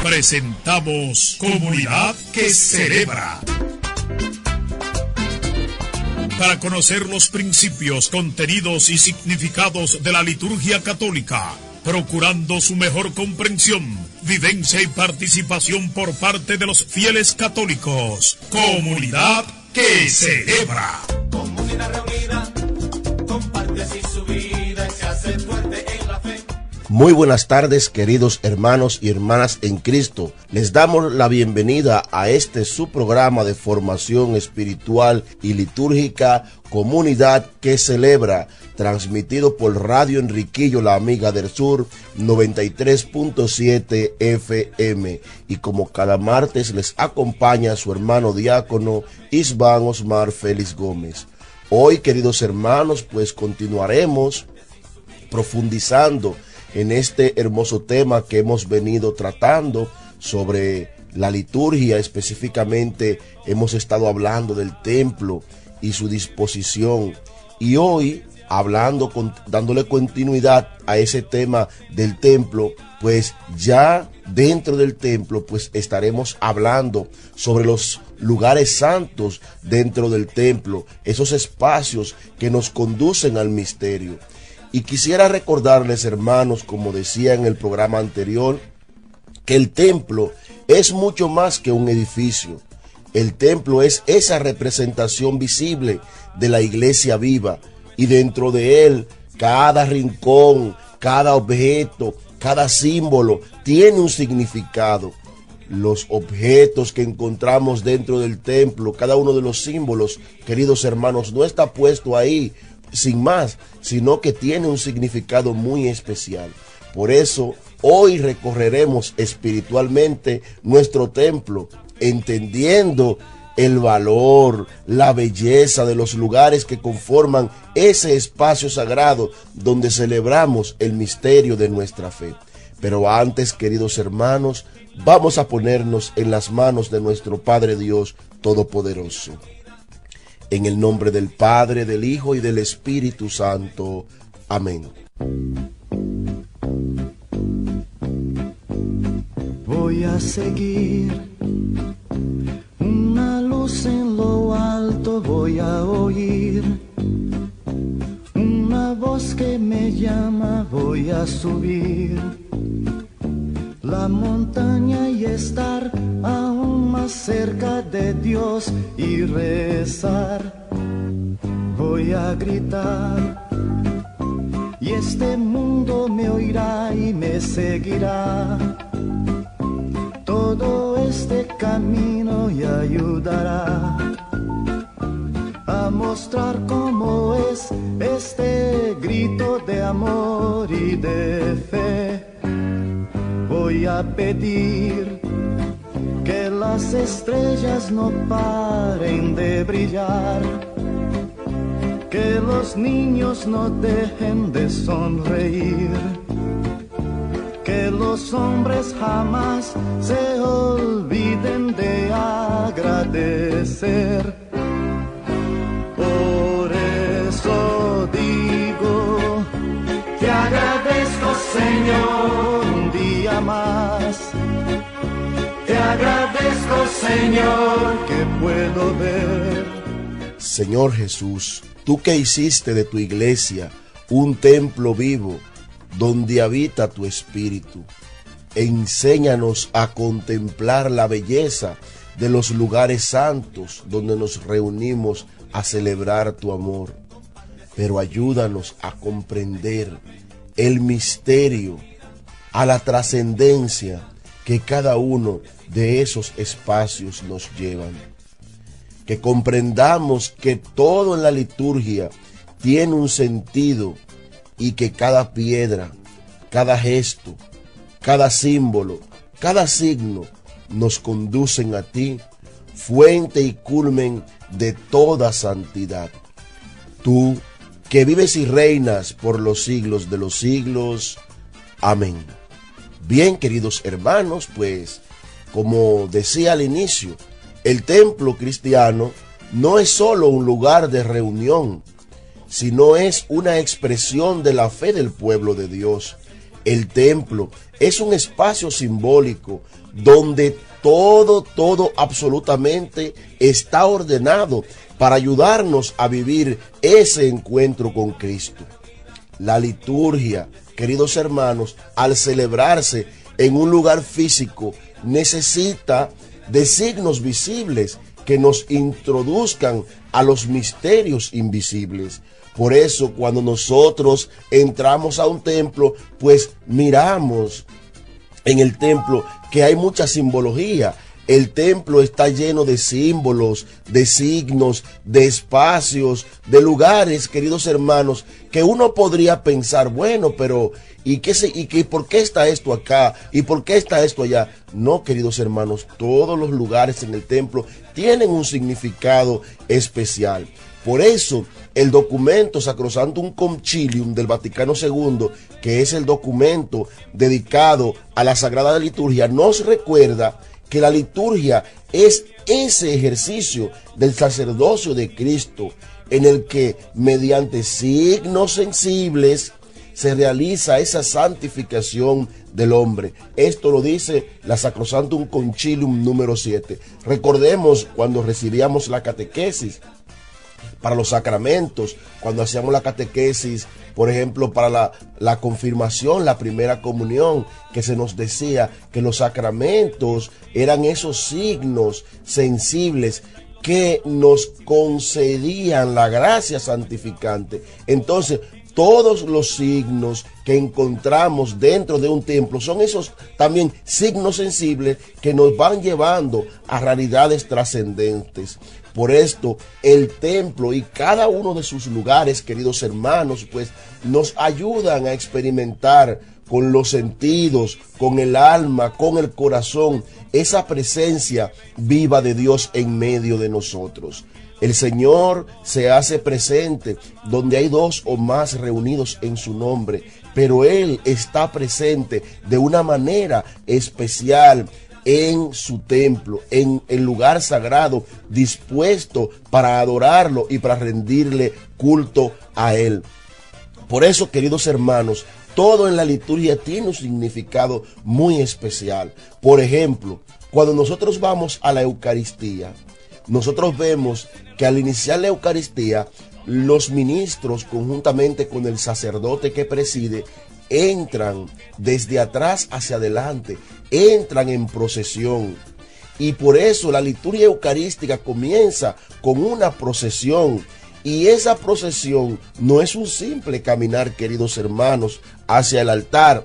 Presentamos Comunidad que Celebra. Para conocer los principios, contenidos y significados de la liturgia católica, procurando su mejor comprensión, vivencia y participación por parte de los fieles católicos. Comunidad que Celebra. Comunidad reunida, comparte así su vida y se hace fuerte en la fe. Muy buenas tardes, queridos hermanos y hermanas en Cristo. Les damos la bienvenida a este su programa de formación espiritual y litúrgica, Comunidad que Celebra, transmitido por Radio Enriquillo, la Amiga del Sur, 93.7 FM. Y como cada martes les acompaña su hermano diácono Isván Osmar Félix Gómez. Hoy, queridos hermanos, pues continuaremos profundizando en este hermoso tema que hemos venido tratando sobre la liturgia. Específicamente hemos estado hablando del templo y su disposición, y hoy dándole continuidad a ese tema del templo, pues ya dentro del templo pues estaremos hablando sobre los lugares santos dentro del templo, esos espacios que nos conducen al misterio. Y quisiera recordarles, hermanos, como decía en el programa anterior, que el templo es mucho más que un edificio. El templo es esa representación visible de la iglesia viva, y dentro de él cada rincón, cada objeto, cada símbolo tiene un significado. Los objetos que encontramos dentro del templo, cada uno de los símbolos, queridos hermanos, no está puesto ahí sin más, sino que tiene un significado muy especial. Por eso hoy recorreremos espiritualmente nuestro templo, entendiendo el valor, la belleza de los lugares que conforman ese espacio sagrado donde celebramos el misterio de nuestra fe. Pero antes, queridos hermanos, vamos a ponernos en las manos de nuestro Padre Dios Todopoderoso. En el nombre del Padre, del Hijo y del Espíritu Santo. Amén. Voy a seguir una luz en lo alto, voy a oír una voz que me llama, voy a subir la montaña y estar aún más cerca de Dios y rezar. Voy a gritar y este mundo me oirá y me seguirá. Todo este camino y ayudará a mostrar cómo es este grito de amor y de fe. Voy a pedir que las estrellas no paren de brillar, que los niños no dejen de sonreír, que los hombres jamás se olviden de agradecer. Por eso digo, te agradezco, Señor, un día más. Te agradezco, Señor, que puedo ver. Señor Jesús, tú que hiciste de tu iglesia un templo vivo donde habita tu espíritu, enséñanos a contemplar la belleza de los lugares santos donde nos reunimos a celebrar tu amor, pero ayúdanos a comprender el misterio, a la trascendencia que cada uno de esos espacios nos llevan. Que comprendamos que todo en la liturgia tiene un sentido y que cada piedra, cada gesto, cada símbolo, cada signo nos conducen a ti, fuente y culmen de toda santidad. Tú que vives y reinas por los siglos de los siglos. Amén. Bien, queridos hermanos, pues, como decía al inicio, el templo cristiano no es solo un lugar de reunión, sino es una expresión de la fe del pueblo de Dios. El templo es un espacio simbólico donde todo absolutamente está ordenado para ayudarnos a vivir ese encuentro con Cristo. La liturgia, queridos hermanos, al celebrarse en un lugar físico, necesita de signos visibles que nos introduzcan a los misterios invisibles. Por eso, cuando nosotros entramos a un templo, pues miramos en el templo que hay mucha simbología. El templo está lleno de símbolos, de signos, de espacios, de lugares, queridos hermanos, que uno podría pensar, bueno, pero ¿por qué está esto acá? ¿Y por qué está esto allá? No, queridos hermanos, todos los lugares en el templo tienen un significado especial. Por eso, el documento Sacrosanctum Concilium del Vaticano II, que es el documento dedicado a la Sagrada Liturgia, nos recuerda que la liturgia es ese ejercicio del sacerdocio de Cristo, en el que mediante signos sensibles se realiza esa santificación del hombre. Esto lo dice la Sacrosanctum Concilium número 7. Recordemos cuando recibíamos la catequesis para los sacramentos, cuando hacíamos la catequesis, por ejemplo, para la confirmación, la primera comunión, que se nos decía que los sacramentos eran esos signos sensibles que nos concedían la gracia santificante. Entonces, todos los signos que encontramos dentro de un templo son esos también signos sensibles que nos van llevando a realidades trascendentes. Por esto, el templo y cada uno de sus lugares, queridos hermanos, pues nos ayudan a experimentar con los sentidos, con el alma, con el corazón, esa presencia viva de Dios en medio de nosotros. El Señor se hace presente donde hay dos o más reunidos en su nombre, pero Él está presente de una manera especial en su templo, en el lugar sagrado, dispuesto para adorarlo y para rendirle culto a Él. Por eso, queridos hermanos, todo en la liturgia tiene un significado muy especial. Por ejemplo, cuando nosotros vamos a la Eucaristía, nosotros vemos que al iniciar la Eucaristía, los ministros, conjuntamente con el sacerdote que preside, entran desde atrás hacia adelante, entran en procesión. Y por eso la liturgia eucarística comienza con una procesión. Y esa procesión no es un simple caminar, queridos hermanos, hacia el altar.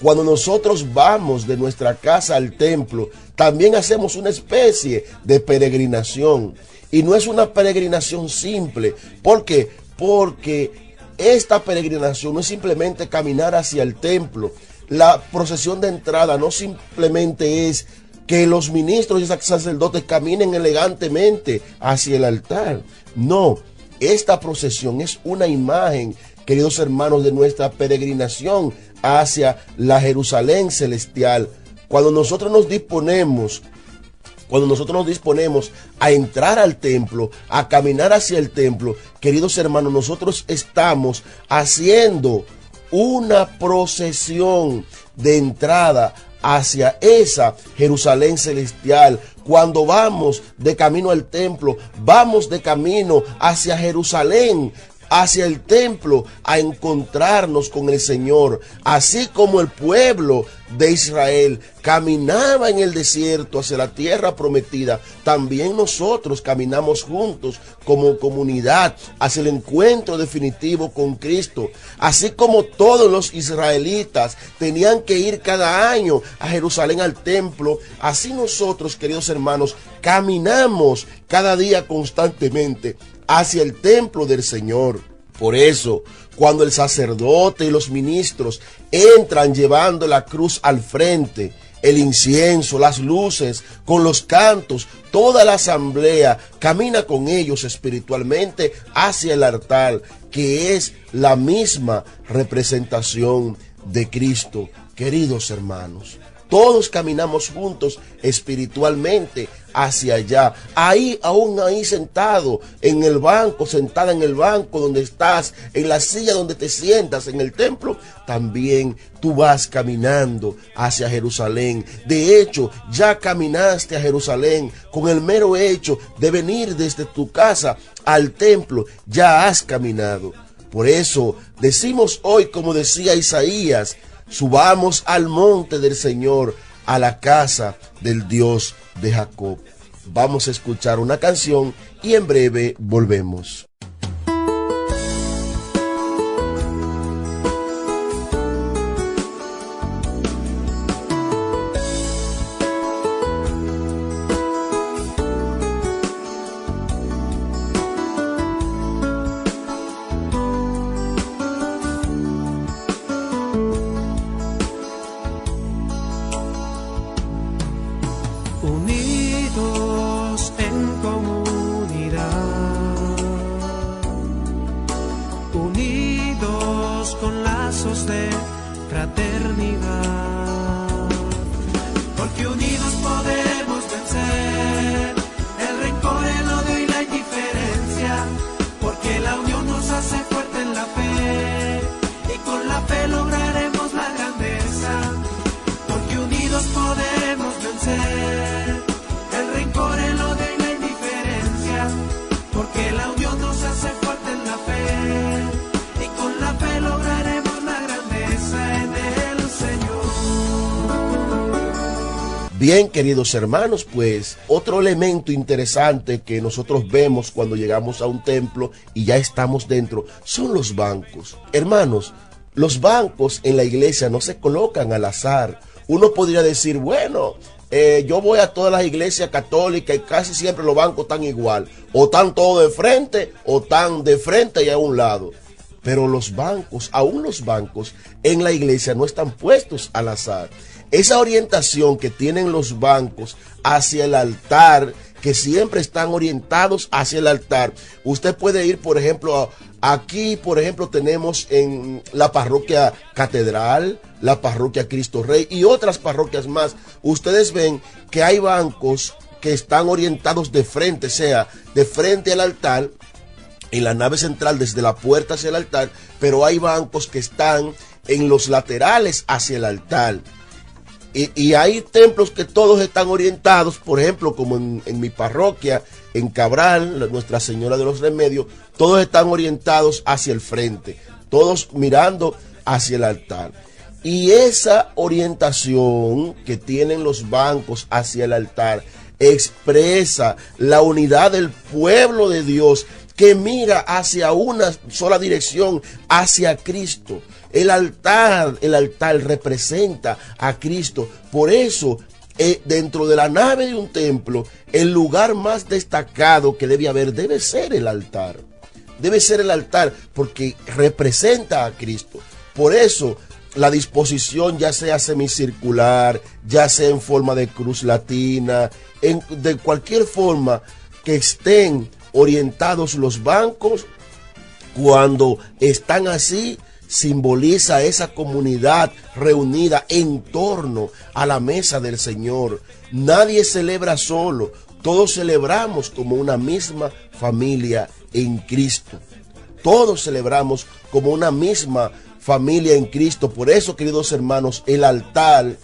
Cuando nosotros vamos de nuestra casa al templo, también hacemos una especie de peregrinación. Y no es una peregrinación simple. ¿Por qué? Porque esta peregrinación no es simplemente caminar hacia el templo. La procesión de entrada no simplemente es que los ministros y sacerdotes caminen elegantemente hacia el altar. No, esta procesión es una imagen, queridos hermanos, de nuestra peregrinación hacia la Jerusalén celestial. Cuando nosotros nos disponemos a entrar al templo, a caminar hacia el templo, queridos hermanos, nosotros estamos haciendo una procesión de entrada hacia esa Jerusalén celestial. Cuando vamos de camino al templo, vamos de camino hacia Jerusalén, hacia el templo, a encontrarnos con el Señor. Así como el pueblo de Israel caminaba en el desierto hacia la tierra prometida, también nosotros caminamos juntos como comunidad hacia el encuentro definitivo con Cristo. Así como todos los israelitas tenían que ir cada año a Jerusalén al templo, así nosotros, queridos hermanos, caminamos cada día constantemente hacia el templo del Señor. Por eso, cuando el sacerdote y los ministros entran llevando la cruz al frente, el incienso, las luces, con los cantos, toda la asamblea camina con ellos espiritualmente hacia el altar, que es la misma representación de Cristo. Queridos hermanos, Todos caminamos juntos espiritualmente hacia allá. Aún ahí sentado en el banco, sentada en el banco donde estás, en la silla donde te sientas en el templo, también tú vas caminando hacia Jerusalén. De hecho, ya caminaste a Jerusalén con el mero hecho de venir desde tu casa al templo, ya has caminado. Por eso decimos hoy, como decía Isaías, subamos al monte del Señor, a la casa del Dios de Jacob. Vamos a escuchar una canción y en breve volvemos. Unidos en comunidad, unidos con lazos de fraternidad, porque unidos podemos vencer el rencor, el odio y la indiferencia, porque la unión nos hace fuerte en la fe y con la fe lograremos la grandeza, porque unidos podemos vencer el rencor, el odio y la indiferencia, porque la unión nos hace fuerte en la fe y con la fe lograremos la grandeza en el Señor. Bien, queridos hermanos, pues otro elemento interesante que nosotros vemos cuando llegamos a un templo y ya estamos dentro son los bancos. Hermanos, los bancos en la iglesia no se colocan al azar. Uno podría decir, bueno, yo voy a todas las iglesias católicas y casi siempre los bancos están igual. O están todos de frente o están de frente y a un lado. Pero los bancos, aún los bancos en la iglesia no están puestos al azar. Esa orientación que tienen los bancos hacia el altar, que siempre están orientados hacia el altar. Usted puede ir, por ejemplo, aquí, por ejemplo, tenemos en la parroquia Catedral, la parroquia Cristo Rey y otras parroquias más. Ustedes ven que hay bancos que están orientados de frente, o sea, de frente al altar, en la nave central desde la puerta hacia el altar, pero hay bancos que están en los laterales hacia el altar. Y hay templos que todos están orientados, por ejemplo, como en mi parroquia, en Cabral, Nuestra Señora de los Remedios, todos están orientados hacia el frente, todos mirando hacia el altar. Y esa orientación que tienen los bancos hacia el altar expresa la unidad del pueblo de Dios que mira hacia una sola dirección, hacia Cristo. El altar representa a Cristo. Por eso, dentro de la nave de un templo, el lugar más destacado que debe haber debe ser el altar. Debe ser el altar porque representa a Cristo. Por eso, la disposición, ya sea semicircular, ya sea en forma de cruz latina, de cualquier forma que estén orientados los bancos, cuando están así, simboliza esa comunidad reunida en torno a la mesa del Señor. Nadie celebra solo, todos celebramos como una misma familia en Cristo. Todos celebramos como una misma familia en Cristo. Por eso, queridos hermanos, el altar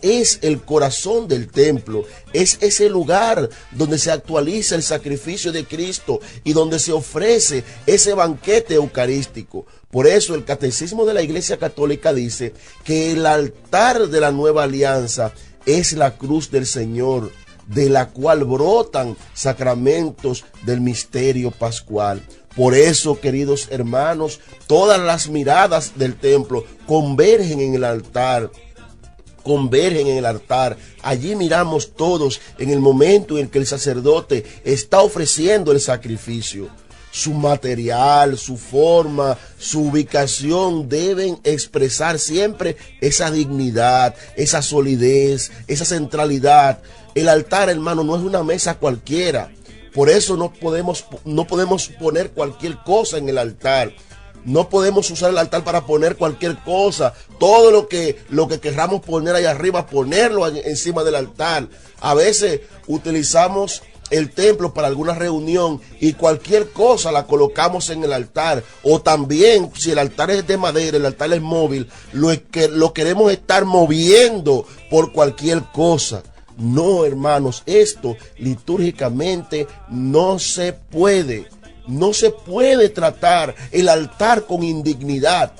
es el corazón del templo, es ese lugar donde se actualiza el sacrificio de Cristo y donde se ofrece ese banquete eucarístico. Por eso el Catecismo de la Iglesia Católica dice que el altar de la nueva alianza es la cruz del Señor, de la cual brotan sacramentos del misterio pascual. Por eso, queridos hermanos, todas las miradas del templo convergen en el altar. Allí miramos todos en el momento en que el sacerdote está ofreciendo el sacrificio. Su material, su forma, su ubicación deben expresar siempre esa dignidad, esa solidez, esa centralidad. El altar, hermano, no es una mesa cualquiera. Por eso no podemos poner cualquier cosa en el altar. No podemos usar el altar para poner cualquier cosa. Todo lo que querramos poner allá arriba, ponerlo encima del altar. A veces utilizamos el templo para alguna reunión y cualquier cosa la colocamos en el altar. O también, si el altar es de madera, el altar es móvil, lo queremos estar moviendo por cualquier cosa. No, hermanos, esto litúrgicamente no se puede. No se puede tratar el altar con indignidad.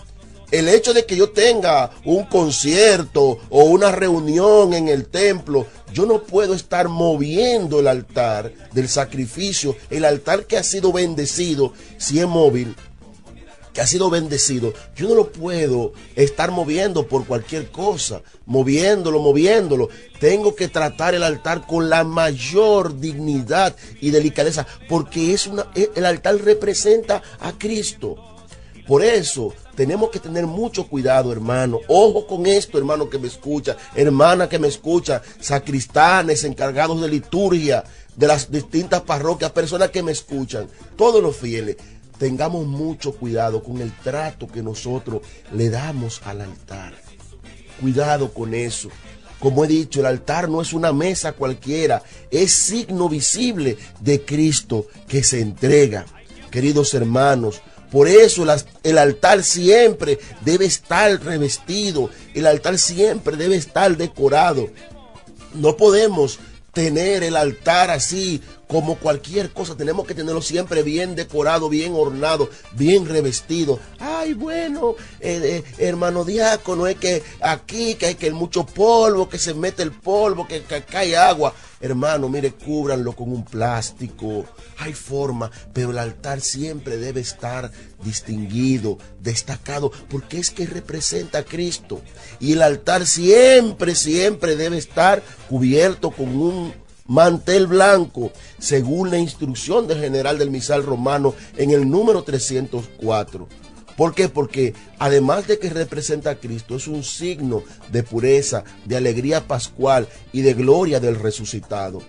El hecho de que yo tenga un concierto o una reunión en el templo, yo no puedo estar moviendo el altar del sacrificio, el altar que ha sido bendecido, si es móvil, que ha sido bendecido, yo no lo puedo estar moviendo por cualquier cosa, moviéndolo. Tengo que tratar el altar con la mayor dignidad y delicadeza, porque el altar representa a Cristo. Por eso tenemos que tener mucho cuidado, hermano. Ojo con esto, hermano que me escucha, hermana que me escucha, sacristanes, encargados de liturgia, de las distintas parroquias, personas que me escuchan, todos los fieles. Tengamos mucho cuidado con el trato que nosotros le damos al altar. Cuidado con eso. Como he dicho, el altar no es una mesa cualquiera, es signo visible de Cristo que se entrega. Queridos hermanos, por eso el altar siempre debe estar revestido, el altar siempre debe estar decorado. No podemos tener el altar así como cualquier cosa, tenemos que tenerlo siempre bien decorado, bien ornado, bien revestido. Ay, bueno, hermano diácono, es que aquí que hay que mucho polvo, que se mete el polvo, que cae agua. Hermano, mire, cúbranlo con un plástico, hay forma, pero el altar siempre debe estar distinguido, destacado, porque es que representa a Cristo. Y el altar siempre debe estar cubierto con un mantel blanco, según la instrucción del general del misal romano en el número 304. ¿Por qué? Porque además de que representa a Cristo, es un signo de pureza, de alegría pascual y de gloria del resucitado.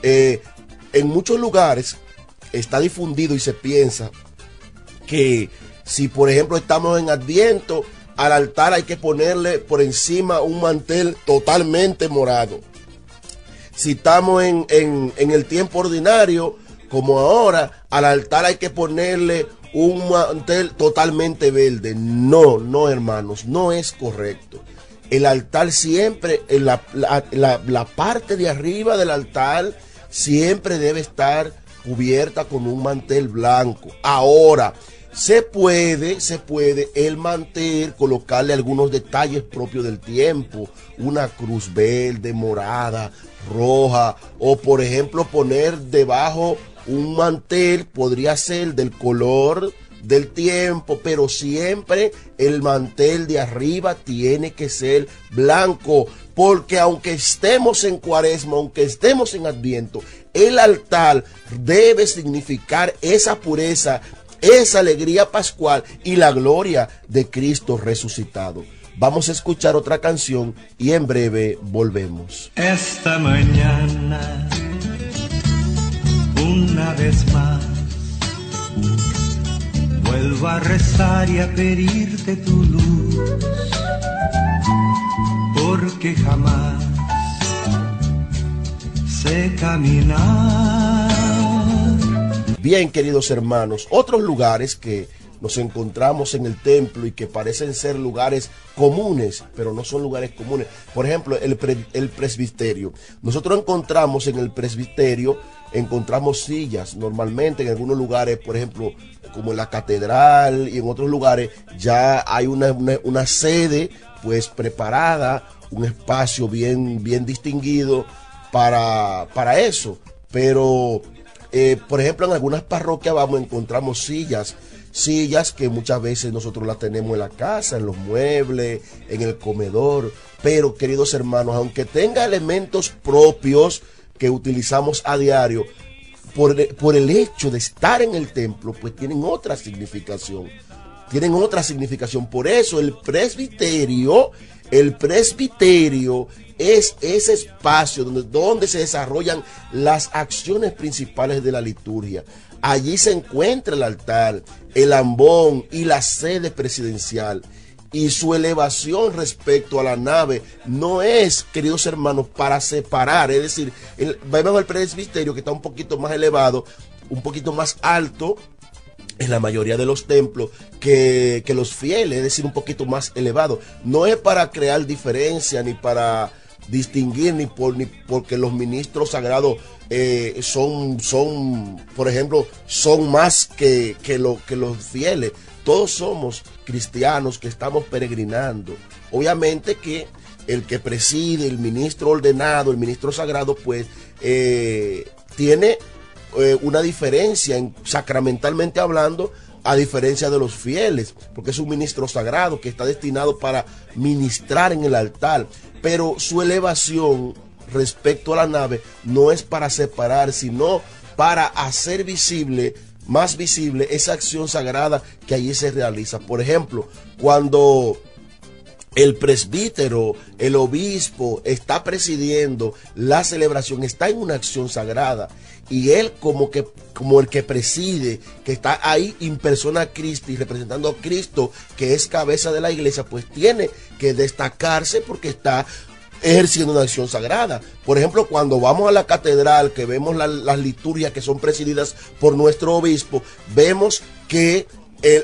En muchos lugares está difundido y se piensa que si, por ejemplo, estamos en Adviento, al altar hay que ponerle por encima un mantel totalmente morado. Si estamos en el tiempo ordinario, como ahora, al altar hay que ponerle un mantel totalmente verde. No, hermanos, no es correcto. El altar siempre, la parte de arriba del altar siempre debe estar cubierta con un mantel blanco. Ahora, se puede el mantel colocarle algunos detalles propios del tiempo, una cruz verde, morada, roja, o por ejemplo poner debajo un mantel, podría ser del color del tiempo, pero siempre el mantel de arriba tiene que ser blanco, porque aunque estemos en Cuaresma, aunque estemos en Adviento, el altar debe significar esa pureza, esa alegría pascual y la gloria de Cristo resucitado. Vamos a escuchar otra canción y en breve volvemos. Esta mañana, una vez más, vuelvo a rezar y a pedirte tu luz, porque jamás sé caminar. Bien, queridos hermanos, otros lugares que nos encontramos en el templo y que parecen ser lugares comunes, pero no son lugares comunes. Por ejemplo, el presbiterio. Nosotros encontramos en el presbiterio, encontramos sillas. Normalmente en algunos lugares, por ejemplo, como en la catedral y en otros lugares, ya hay una sede pues preparada, un espacio bien distinguido para eso. Pero, por ejemplo, en algunas parroquias encontramos sillas que muchas veces nosotros las tenemos en la casa, en los muebles, en el comedor. Pero, queridos hermanos, aunque tenga elementos propios que utilizamos a diario, por el hecho de estar en el templo, pues tienen otra significación. Por eso el presbiterio es ese espacio donde se desarrollan las acciones principales de la liturgia. Allí se encuentra el altar, el ambón y la sede presidencial. Y su elevación respecto a la nave no es, queridos hermanos, para separar. Es decir, vemos el presbiterio que está un poquito más elevado, un poquito más alto en la mayoría de los templos que los fieles, es decir, un poquito más elevado. No es para crear diferencia ni para distinguir ni porque los ministros sagrados son, por ejemplo, son más que los fieles. Todos somos cristianos que estamos peregrinando. Obviamente que el que preside, el ministro ordenado, el ministro sagrado, pues tiene una diferencia sacramentalmente hablando, a diferencia de los fieles, porque es un ministro sagrado que está destinado para ministrar en el altar, pero su elevación respecto a la nave no es para separar, sino para hacer visible, más visible, esa acción sagrada que allí se realiza. Por ejemplo, cuando el presbítero, el obispo está presidiendo la celebración, está en una acción sagrada, y él como el que preside, que está ahí en persona a Cristo y representando a Cristo, que es cabeza de la iglesia, pues tiene que destacarse porque está ejerciendo una acción sagrada. Por ejemplo, cuando vamos a la catedral, que vemos las liturgias que son presididas por nuestro obispo, vemos que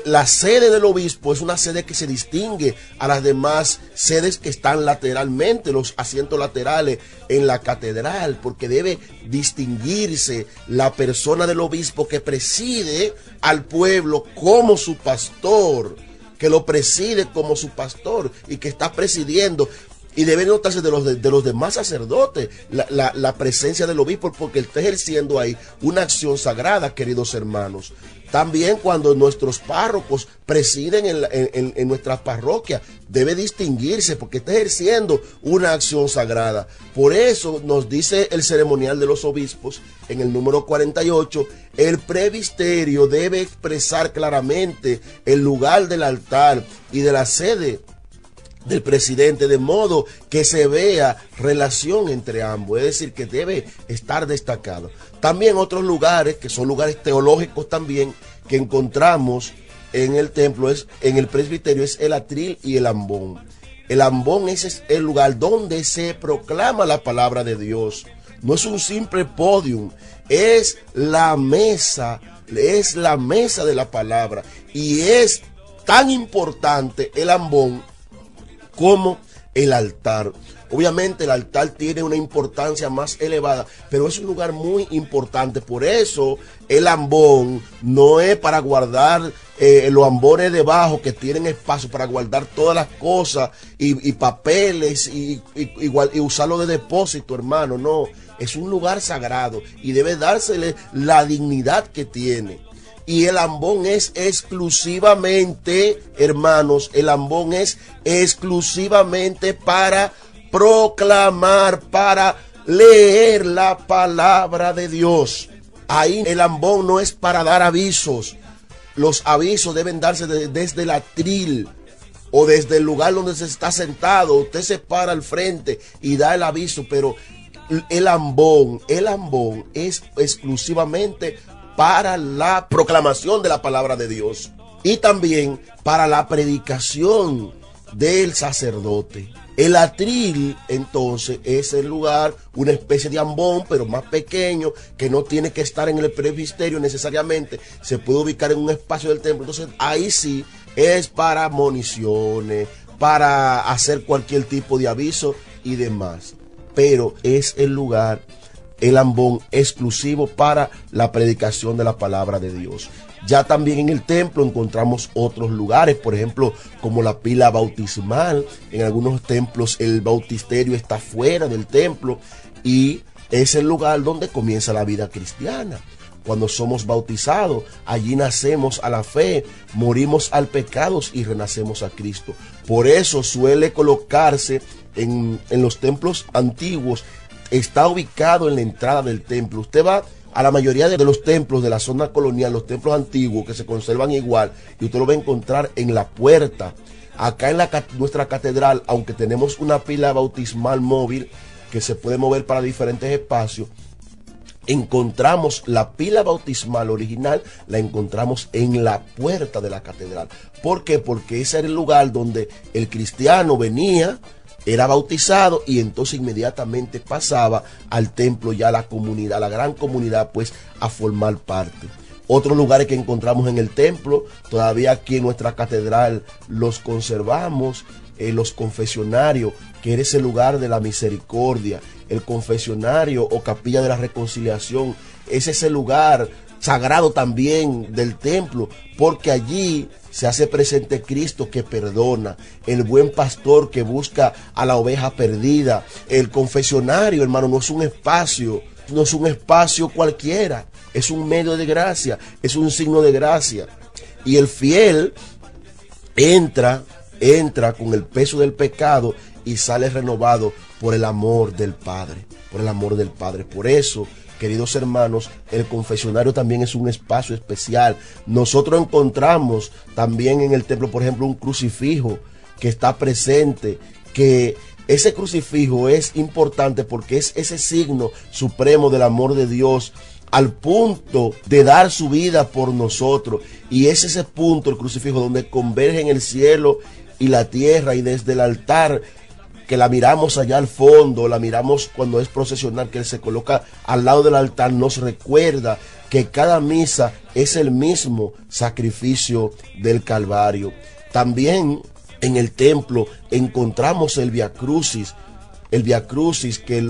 la sede del obispo es una sede que se distingue a las demás sedes que están lateralmente, los asientos laterales en la catedral, porque debe distinguirse la persona del obispo que preside al pueblo como su pastor, que lo preside como su pastor y que está presidiendo. Y debe notarse de los demás sacerdotes la presencia del obispo, porque él está ejerciendo ahí una acción sagrada, queridos hermanos. También cuando nuestros párrocos presiden en nuestras parroquias, debe distinguirse porque está ejerciendo una acción sagrada. Por eso nos dice el ceremonial de los obispos en el número 48, el presbiterio debe expresar claramente el lugar del altar y de la sede del presidente, de modo que se vea relación entre ambos, es decir, que debe estar destacado. También otros lugares, que son lugares teológicos también, que encontramos en el templo, en el presbiterio, es el atril y el ambón. El ambón es el lugar donde se proclama la palabra de Dios. No es un simple podium, es la mesa de la palabra. Y es tan importante el ambón como el altar. Obviamente el altar tiene una importancia más elevada, pero es un lugar muy importante. Por eso el ambón no es para guardar los ambones debajo, que tienen espacio para guardar todas las cosas y papeles y usarlo de depósito, hermano. No, es un lugar sagrado y debe dársele la dignidad que tiene. Y el ambón es exclusivamente, hermanos, el ambón es exclusivamente para proclamar, para leer la palabra de Dios. Ahí el ambón no es para dar avisos. Los avisos deben darse desde el atril o desde el lugar donde se está sentado. Usted se para al frente y da el aviso, pero el ambón es exclusivamente para la proclamación de la palabra de Dios y también para la predicación del sacerdote. El atril, entonces, es el lugar, una especie de ambón, pero más pequeño, que no tiene que estar en el presbiterio necesariamente, se puede ubicar en un espacio del templo. Entonces, ahí sí es para moniciones, para hacer cualquier tipo de aviso y demás. Pero es el lugar, el ambón, exclusivo para la predicación de la palabra de Dios. Ya también en el templo encontramos otros lugares, por ejemplo, como la pila bautismal. En algunos templos el bautisterio está fuera del templo y es el lugar donde comienza la vida cristiana. Cuando somos bautizados, allí nacemos a la fe, morimos al pecado y renacemos a Cristo. Por eso suele colocarse en los templos antiguos, está ubicado en la entrada del templo. Usted va a la mayoría de los templos de la zona colonial, los templos antiguos que se conservan igual, y usted lo va a encontrar en la puerta. Acá en nuestra catedral, aunque tenemos una pila bautismal móvil que se puede mover para diferentes espacios, encontramos la pila bautismal original, la encontramos en la puerta de la catedral. ¿Por qué? Porque ese era el lugar donde el cristiano venía, era bautizado y entonces inmediatamente pasaba al templo ya la comunidad, la gran comunidad, pues a formar parte. Otros lugares que encontramos en el templo, todavía aquí en nuestra catedral los conservamos, los confesionarios, que era ese lugar de la misericordia, el confesionario o capilla de la reconciliación, es ese lugar sagrado también del templo, porque allí se hace presente Cristo que perdona, el buen pastor que busca a la oveja perdida. El confesionario, hermano, no es un espacio cualquiera, es un medio de gracia, es un signo de gracia. Y el fiel entra con el peso del pecado y sale renovado por el amor del Padre, por el amor del Padre. Por eso, queridos hermanos, el confesionario también es un espacio especial. Nosotros encontramos también en el templo, por ejemplo, un crucifijo que está presente, que ese crucifijo es importante porque es ese signo supremo del amor de Dios al punto de dar su vida por nosotros. Y es ese punto, el crucifijo, donde convergen el cielo y la tierra, y desde el altar que la miramos allá al fondo, la miramos cuando es procesional, que él se coloca al lado del altar, nos recuerda que cada misa es el mismo sacrificio del Calvario. También en el templo encontramos el Via Crucis que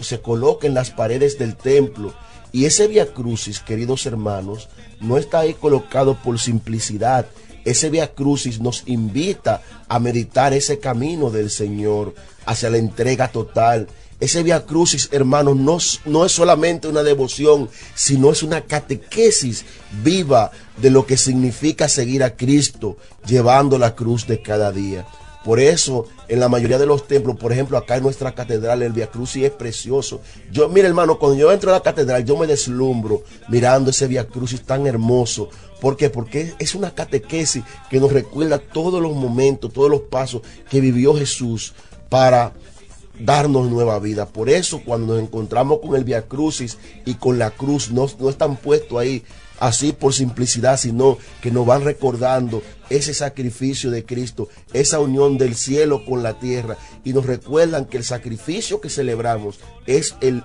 se coloca en las paredes del templo. Y ese Via Crucis, queridos hermanos, no está ahí colocado por simplicidad. Ese Via Crucis nos invita a meditar ese camino del Señor hacia la entrega total. Ese Via Crucis, hermanos, no es solamente una devoción, sino es una catequesis viva de lo que significa seguir a Cristo, llevando la cruz de cada día. Por eso, en la mayoría de los templos, por ejemplo, acá en nuestra catedral, el Via Crucis es precioso. Mira, hermano, cuando yo entro a la catedral, yo me deslumbro mirando ese Via Crucis tan hermoso. ¿Por qué? Porque es una catequesis que nos recuerda todos los momentos, todos los pasos que vivió Jesús para darnos nueva vida. Por eso, cuando nos encontramos con el Via Crucis y con la cruz, no están puestos ahí así por simplicidad, sino que nos van recordando ese sacrificio de Cristo, esa unión del cielo con la tierra, y nos recuerdan que el sacrificio que celebramos es el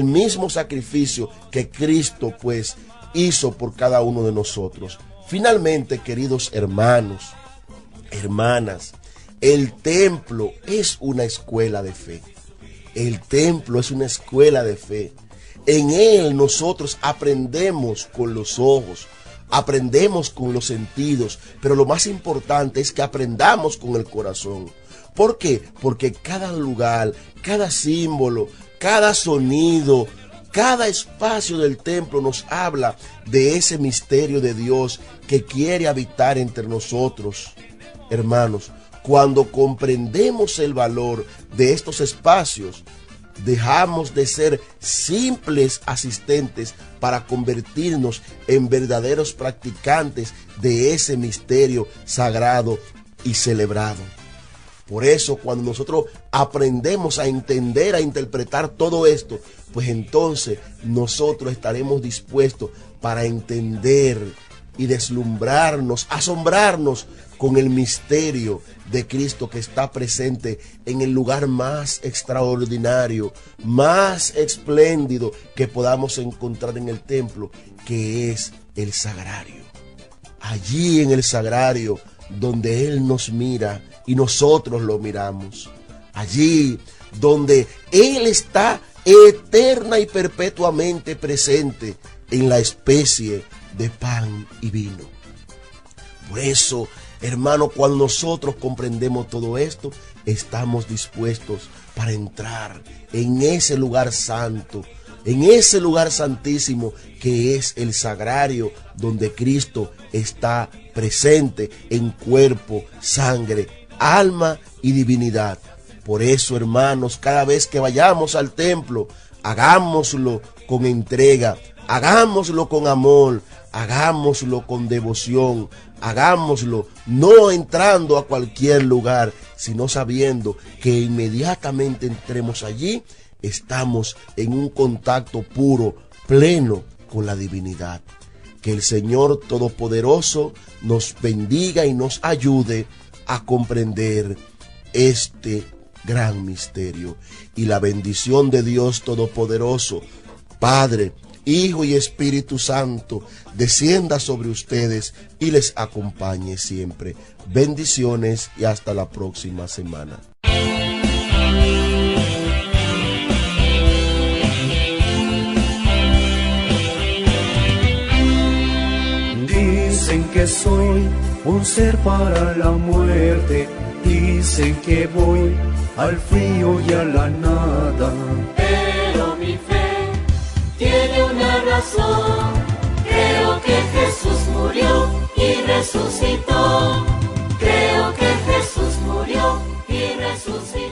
mismo sacrificio que Cristo pues hizo por cada uno de nosotros. Finalmente, queridos hermanos, hermanas, el templo es una escuela de fe. El templo es una escuela de fe. En él nosotros aprendemos con los ojos, aprendemos con los sentidos, pero lo más importante es que aprendamos con el corazón. ¿Por qué? Porque cada lugar, cada símbolo, cada sonido, cada espacio del templo nos habla de ese misterio de Dios que quiere habitar entre nosotros. Hermanos, cuando comprendemos el valor de estos espacios, dejamos de ser simples asistentes para convertirnos en verdaderos practicantes de ese misterio sagrado y celebrado. Por eso, cuando nosotros aprendemos a entender, a interpretar todo esto, pues entonces nosotros estaremos dispuestos para entender y deslumbrarnos, asombrarnos con el misterio de Cristo que está presente en el lugar más extraordinario, más espléndido que podamos encontrar en el templo, que es el sagrario. Allí en el sagrario, donde Él nos mira y nosotros lo miramos. Allí donde Él está eterna y perpetuamente presente en la especie de pan y vino. Por eso, hermano, cuando nosotros comprendemos todo esto, estamos dispuestos para entrar en ese lugar santo, en ese lugar santísimo que es el sagrario, donde Cristo está presente en cuerpo, sangre, alma y divinidad. Por eso, hermanos, cada vez que vayamos al templo, hagámoslo con entrega, hagámoslo con amor, hagámoslo con devoción, hagámoslo no entrando a cualquier lugar, sino sabiendo que inmediatamente entremos allí, estamos en un contacto puro, pleno con la divinidad. Que el Señor Todopoderoso nos bendiga y nos ayude a comprender este gran misterio. Y la bendición de Dios Todopoderoso, Padre, Hijo y Espíritu Santo, descienda sobre ustedes y les acompañe siempre. Bendiciones y hasta la próxima semana. Dicen que soy un ser para la muerte, dicen que voy al frío y a la nada. Pero mi fe tiene una razón, creo que Jesús murió y resucitó, creo que Jesús murió y resucitó.